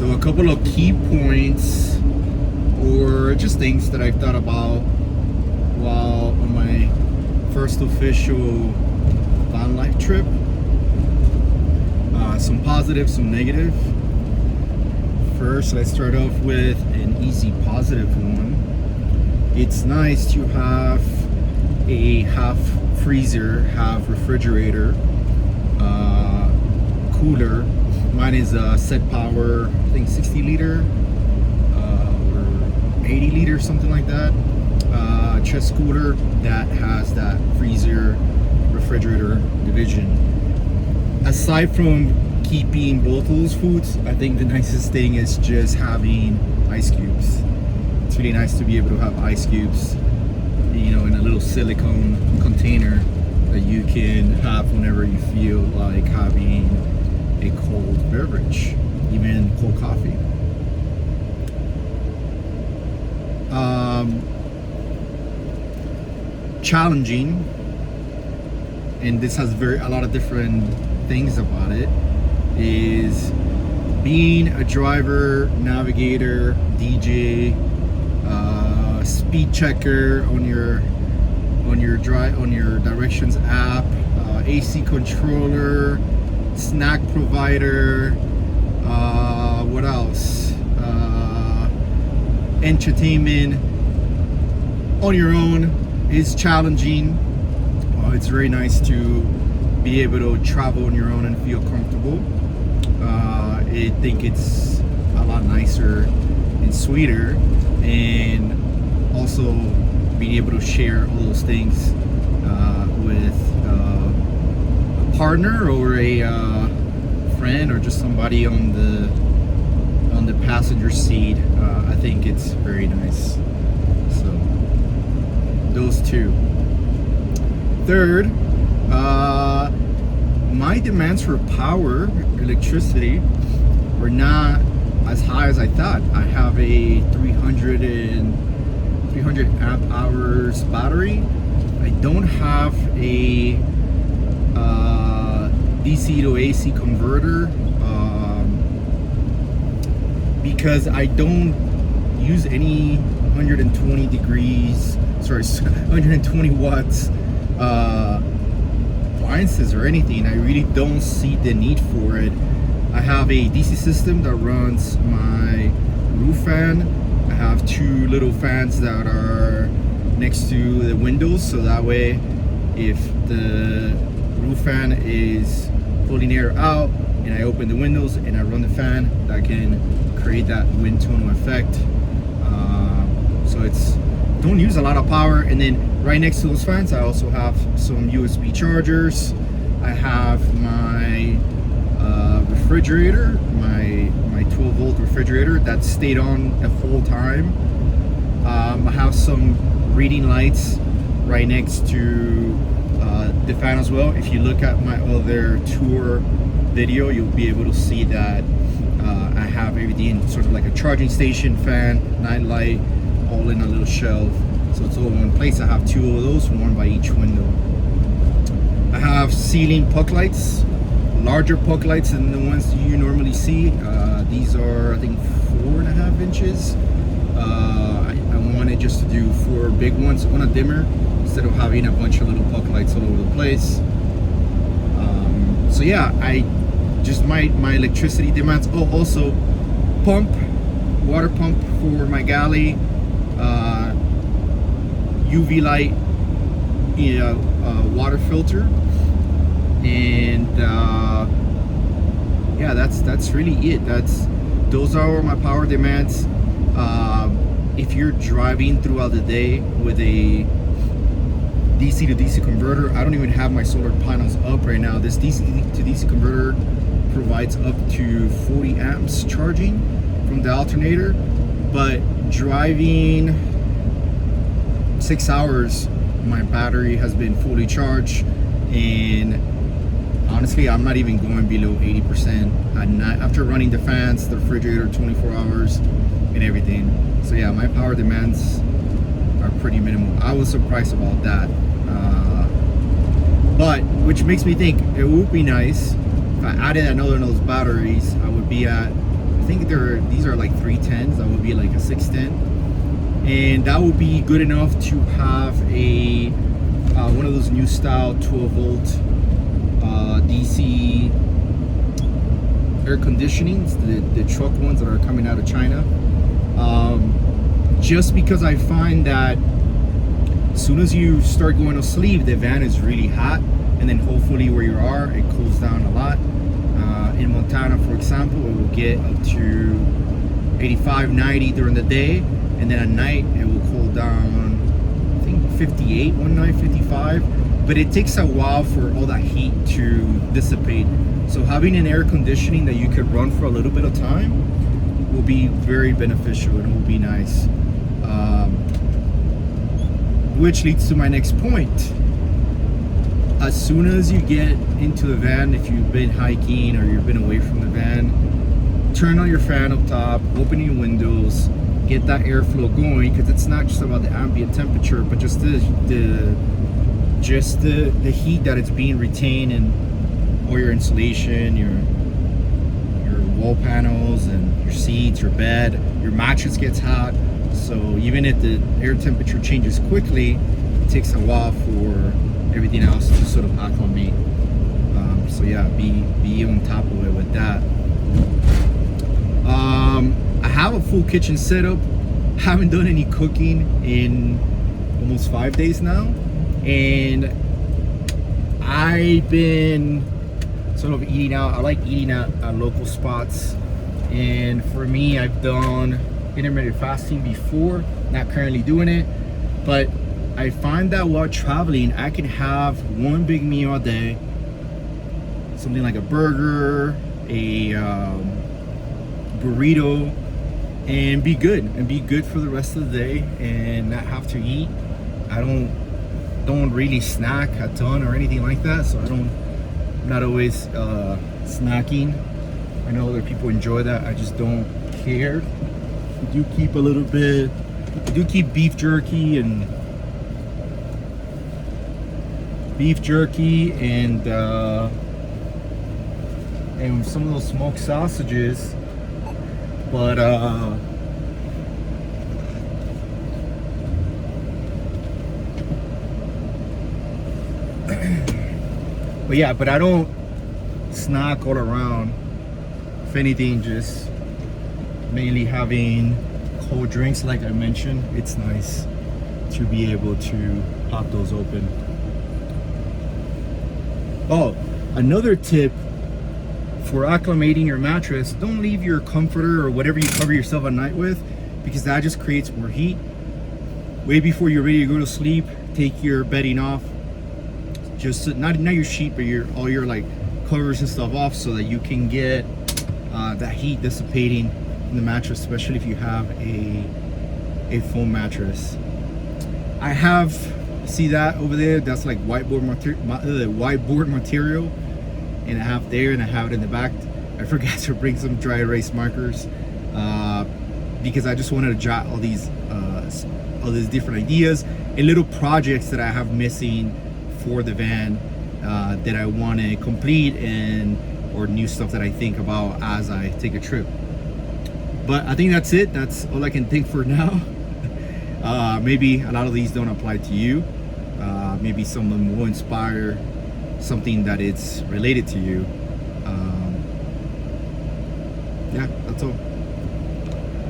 So a couple of key points or just things that I've thought about while on my first official van life trip. Some positive, some negative. First, let's start off with an easy positive one. It's nice to have a half freezer, half refrigerator, cooler. Mine is a Set Power, I think 60 liter or 80 liter, something like that. Chest cooler that has that freezer refrigerator division. Aside from keeping both of those foods, I think the nicest thing is just having ice cubes. It's really nice to be able to have ice cubes, you know, in a little silicone container that you can have whenever you feel like having a cold beverage, even cold coffee. Challenging, and this has a lot of different things about it, is being a driver, navigator, DJ, speed checker on your directions app, AC controller, snack provider, what else? Entertainment on your own is challenging. It's very nice to be able to travel on your own and feel comfortable. I think it's a lot nicer and sweeter, and also being able to share all those things with a partner or a friend or just somebody on the passenger seat. I think it's very nice. So those two. Third, my demands for power, electricity, were not as high as I thought. I have a 300 amp hours battery. I don't have a DC to AC converter because I don't use any 120 watts appliances or anything. I really don't see the need for it. I have a DC system that runs my roof fan. I have two little fans that are next to the windows, so that way if the roof fan is pulling air out and I open the windows and I run the fan, that can create that wind tunnel effect. So it's don't use a lot of power. And then right next to those fans, I also have some USB chargers. I have my refrigerator, my 12 volt refrigerator that stayed on the whole time. I have some reading lights right next to the fan as well. If you look at my other tour video, you'll be able to see that I have everything sort of like a charging station, fan, night light, all in a little shelf. So it's all in one place. I have two of those, one by each window. I have ceiling puck lights, larger puck lights than the ones you normally see. These are, I think, 4.5 inches. I wanted just to do 4 big ones on a dimmer instead of having a bunch of little puck lights all over the place. So yeah, I just my electricity demands. Oh, also water pump for my galley, UV light, water filter, and yeah, that's really it. Those are my power demands. If you're driving throughout the day with a DC to DC converter, I don't even have my solar panels up right now. This DC to DC converter provides up to 40 amps charging from the alternator, but driving 6 hours, my battery has been fully charged, and honestly, I'm not even going below 80% at night after running the fans, the refrigerator 24 hours, and everything. So yeah, my power demands are pretty minimal. I was surprised about that. But which makes me think it would be nice if I added another one of those batteries. I would be at, I think these are like 310s. That would be like a 610, and that would be good enough to have a one of those new style 12-volt DC air conditionings, the truck ones that are coming out of China. Just because I find that as soon as you start going to sleep, the van is really hot, and then hopefully where you are, it cools down a lot. In Montana, for example, it will get up to 85, 90 during the day, and then at night it will cool down, I think 58 one night, 55. But it takes a while for all that heat to dissipate. So having an air conditioning that you could run for a little bit of time will be very beneficial, and will be nice. Which leads to my next point. As soon as you get into the van, if you've been hiking or you've been away from the van, turn on your fan up top, open your windows, get that airflow going, because it's not just about the ambient temperature, but just the heat that it's being retained in all your insulation, your wall panels, and your seats, your bed, your mattress gets hot. So even if the air temperature changes quickly, it takes a while for everything else to sort of acclimate. So yeah, be on top of it with that. I have a full kitchen setup. Haven't done any cooking in almost 5 days now, and I've been sort of eating out. I like eating at local spots, and for me, I've done intermittent fasting before, not currently doing it, but I find that while traveling, I can have one big meal a day, something like a burger, a burrito, and be good for the rest of the day, and not have to eat. I don't really snack a ton or anything like that, so I'm not always snacking. I know other people enjoy that. I just don't care. I do keep beef jerky and some of those smoked sausages, but but I don't snack all around. If anything, just mainly having cold drinks, like I mentioned. It's nice to be able to pop those open. Oh, another tip for acclimating your mattress: don't leave your comforter or whatever you cover yourself at night with, because that just creates more heat. Way before you're ready to go to sleep, take your bedding off, just not your sheet, but all your like covers and stuff off, so that you can get that heat dissipating in the mattress, especially if you have a foam mattress. I have, see that over there, that's like whiteboard material, and I have there, and I have it in the back. I forgot to bring some dry erase markers because I just wanted to jot all these different ideas and little projects that I have missing for the van that I want to complete, or new stuff that I think about as I take a trip. But I think that's it. That's all I can think for now. Maybe a lot of these don't apply to you. Maybe some of them will inspire something that it's related to you. Yeah, that's all.